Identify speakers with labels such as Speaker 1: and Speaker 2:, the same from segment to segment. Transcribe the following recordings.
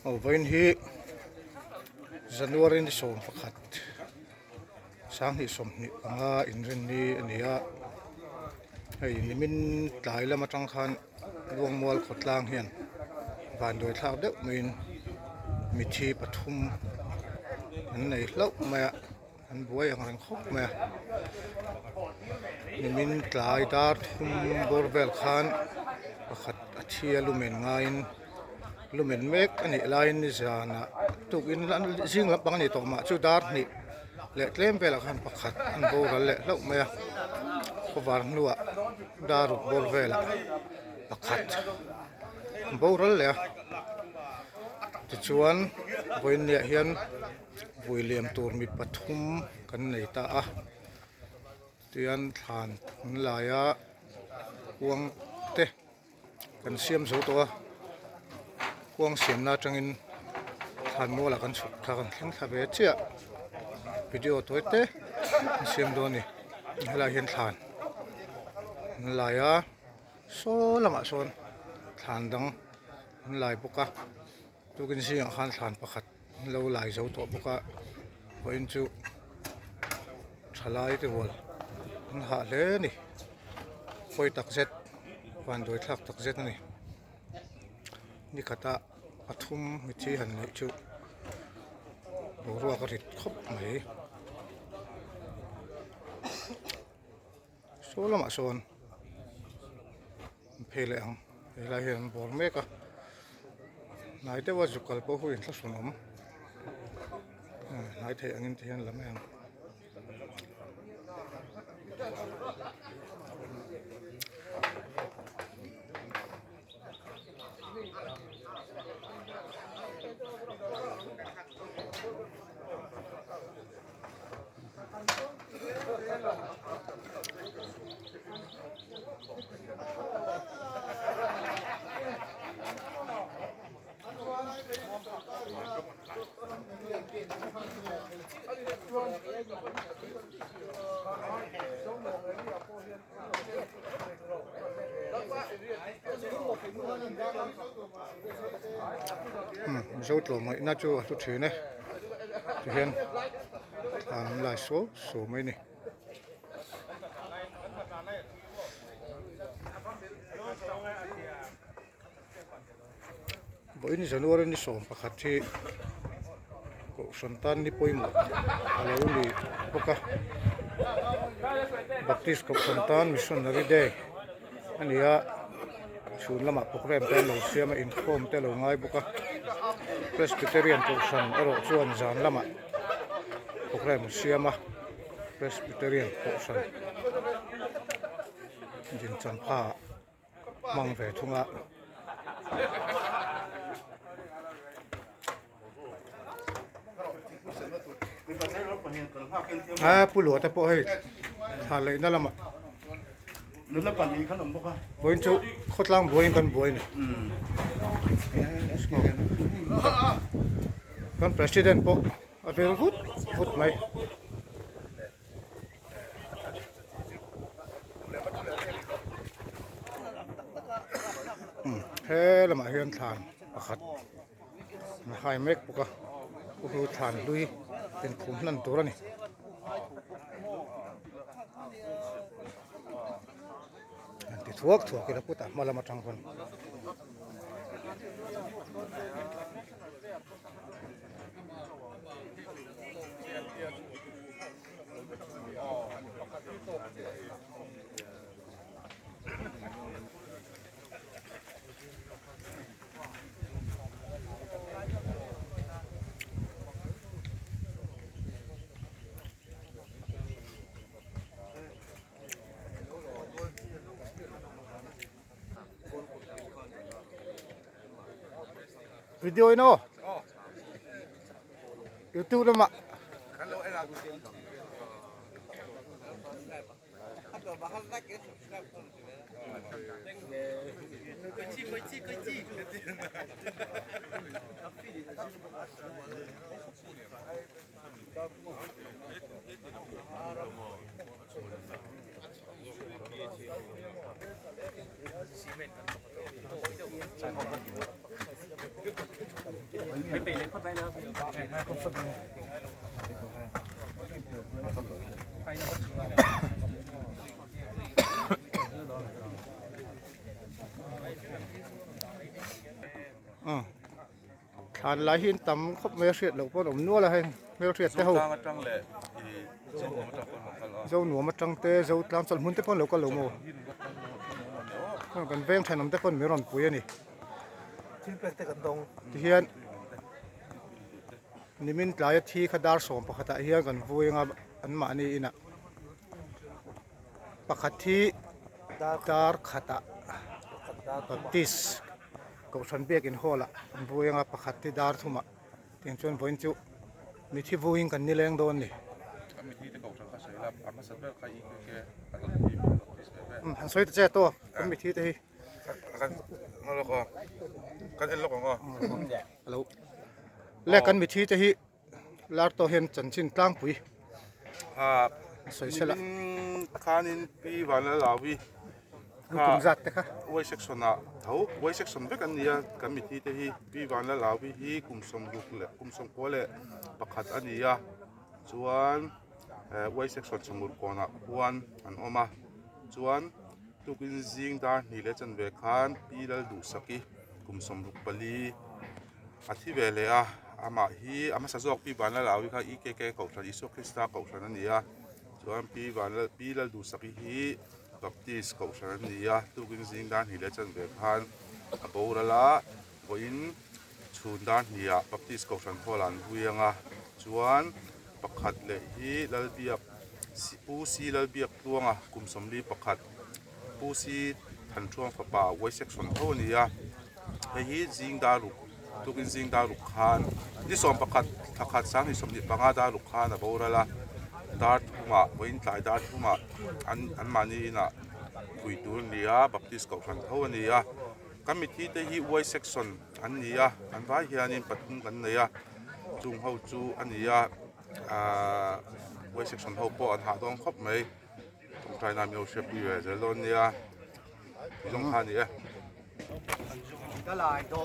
Speaker 1: Vain hi January ni som pakhat sang hi som ni anga inrin ni ania hei nimin tlai lama tang khan luang mual khotlang hian van doi thak deuh min mithi pathum an nei hlau mai an buai ang reng khop mai nimin tlai dar thum borvel khan pakhat athia lumen ngain lumen mek ani lain ni zana tukin jing lampang ni tawma chu dar ni le tlem bela khan pakhat an boral le hlau mai khowar nuwa daru borvela pakhat boral le tichuan voin ne hian voilem tur mi pathum kan nei ta a tian than laia kuang te kan siam zo to kuang siam na tangin than mo la kan chuk tha kan thlang tha ve chia video toite siam do ni hala hian than laia so lama son than dang lai buka tukin siang khan than pakhat lo lai zo to buka voin chu thalai te wol an ha le ni khoi tak zet van doi thak tak zet ni ni kata pathum mithi han nei chu ruwa ka rit khop mai solama son phele ang ela hian bor meka nai te wa zukal po hu in thla sunom nai thei angin thian lam ang số tuổi mấy na chú chú thế này thì hiện lại số mấy này bởi vì January ni som pakhat thi ko santan ni poimo alo ni poka baptist ko santan missionary day ania chun lama program te lo siama inform te lo ngai boka presbyterian portion ero chuan zan lama program siama presbyterian portion jin champha mang ve thunga pulo ta po hei thalei na lama
Speaker 2: nula pani khanom boka
Speaker 1: voin chu khotlang voin kan voin kan president po avel gut mai he lama hian than pakhat na hai mek boka hu than lui ten phum nan turani thuốc cái đó cũng tạm mà làm trong phần video ini YouTube nama ทานหลายหินต่ำครบไม่เสียดหรอกเพราะผมนัวละให้ไม่เสียดแต่เขาเจ้าหนูมาจังเตะเจ้าตามสมุนเตะพ่นเราก็หลงโม่กันเว้งแทนน้ำเตะพ่นไม่ร้อนปุ๋ยนี่ที่เป็นเตะกันตรงที่เฮียนนี่มินหลายที่ขดาร์สมปกติเฮียนกันฟุ้ยงอันมานี่อินะปกติดาร์ขดาบัพติสก็ฉันเบียกินหัวละฟุ้ยงปกติดาร์ทุ่มะเตียงชวนฟุ้ยจูมีที่ฟุ้ยกันนี่แรงโดนนี่หันสวยเจ้าตัวกันมีที่ที่
Speaker 2: กันนั่นแหละก็กันเอ็นล็อกของก็
Speaker 1: แล้วแลกกันมีที่ที่ลาตัวเห็นจันชินตั้งปุ๋ยสวยเสียละ
Speaker 2: คานินปีวันละลาวี
Speaker 1: กุมจัดนะคะ
Speaker 2: ไว้เซ็กชันอ่ะเท่าไว้เซ็กชันเป็นกันเนี่ยกันมีที่ที่ปีวันละลาวีที่กุมสมดุลเลยกุมสมโกเลยประคัดอันนี้ส่วนไว้เซ็กชันสมุดก่อนอ่ะวันอันออกมาส่วนทุกอินซิงดานี่เลจันเวคันปีละดูสักกุมสมดุลปลีอาทิเวเลยอามาฮีอามาสะจอกปีวันละลาวีค่ะอีเกเกเก่าชาอิสุคริสต์เก่าชานั่นเนี่ยส่วนปีละดูสักฮีบัพติสเก่าชานั่นเนี่ยทุกอินซิงดานี่เลจันเวคันอาบูระละวินชุนดานี่บัพติสเก่าชาโฮลันหุยงส่วนประคัดเลยฮีลลเบียบผู้ซีลลเบียบตัวกุมสมรีประคัดผู้ซีทันช่วงฝ่าไว้เซ็กชันเท่านี้ฮีจิงดารุทุกอินจิงดารุขานที่สมประคัดทักขัดสังที่สมนิปังอาดารุขานนะบอกละดาร์ทุมาไว้ตายดาร์ทุมาอันมานี่นะคุยตัวนี้บัพติสเก่าชันเท่านี้ก็มีที่ที่ฮีไว้เซ็กชันอันนี้อันว่าเฮียนินปัตุงกันนี้จุงเขาจูอันนี้ไว้เซ็กชันเขาปออันหาต้องครบไหมตรงใจนำเอาเชฟอยู่เจริญเนี่ยตรงท่านี้
Speaker 3: ก็ลายโด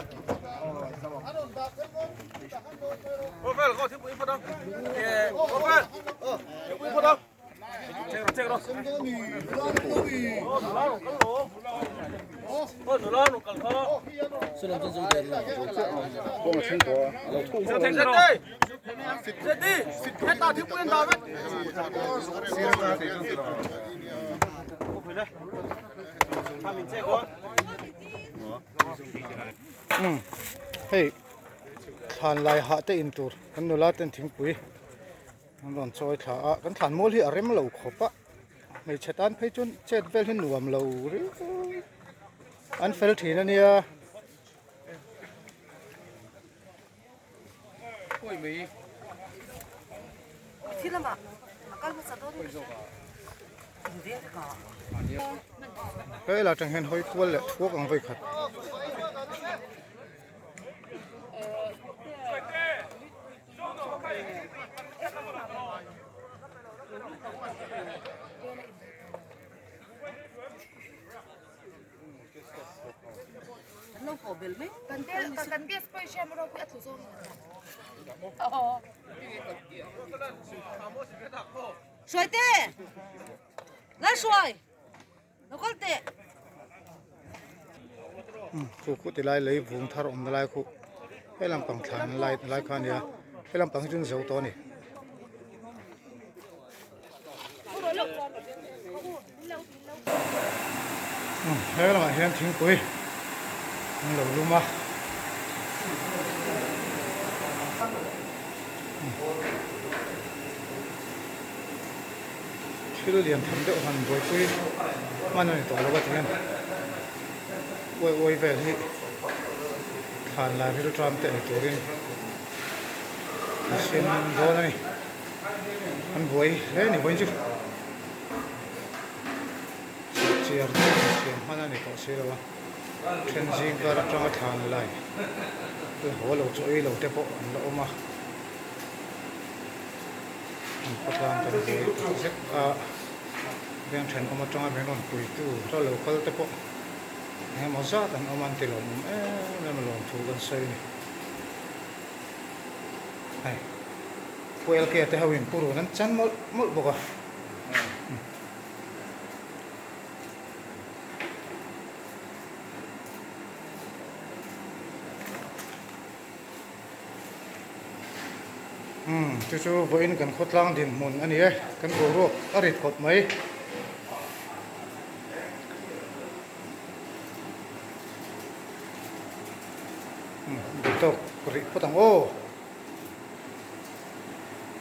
Speaker 3: นโอเคแล้วก็ที่ปุ๋ยพอดองโอเคปุ๋ยพอดองเช็ครถสุนัขจงเดินพวกชิ้นตัวเช็ครถเจ็ดดิแค่ตาที่ปุ๋ยตาไหมทำมินเช็คก่อน
Speaker 1: เฮ้ยทานลายหาเตอินตูร์กันนูลาเต็นทิ้งปุ๋ยมันโดนซอยขากันทานมูลที่อะไรมาเหล่าขบปะไม่ชัดอันไปจนเจ็ดเวลที่หน่วมเหล่าหรืออันเฟลทีนั่นเนี่ย
Speaker 4: ที่ละมั้งก็รู้สึกว่า
Speaker 1: เฮ้ยเราจังเห็นหอยกวนแหละทั่วกังไปขัด
Speaker 4: น้องขอเบลไหมกันเดียสไปเชื่อมเราไปอัดถุงส่งสวยเต้แล้วสวยแล้วก็เต้
Speaker 1: คู่ติดลายเลยvùng thar om lายคู่ให้ลำปังฐานลายคันเนี่ยให้ลำปังจุนเสาตัวนี่ให้ลำมาเห็นทิ้งปุ๋ยมันหลงลุ่มมาชื่อเรียนทำเด็กหันปุ๋ยปุ๋ยมันนี่ตัวเราก็ทิ้งโวยเวลที่ทานลายที่เราทำแต่ตัวเองเช่นโดนนี่มันบวยเฮ้ยนี่บวยจุ๊บเชียร์เชียร์มันนี่ก็เชียร์ว่าเทรนซิงก็รับจ้างทานลายคือหัวเราช่วยเราเทปอันเรามาประการตัวบวยเซ็กเรื่องเทรนก็มาจ้างเป็นคนคุยตู้ถ้าเราเขาเทปให้มาซาตันเอามันติลมนั่นมันลงถูกันใส่นี่ Hai. Puel kia teh hawin puru nan chan mol mol boka. Chu voin kan khotlang din mun ani e kan go ro arit khot mai. Betok ri potang oh.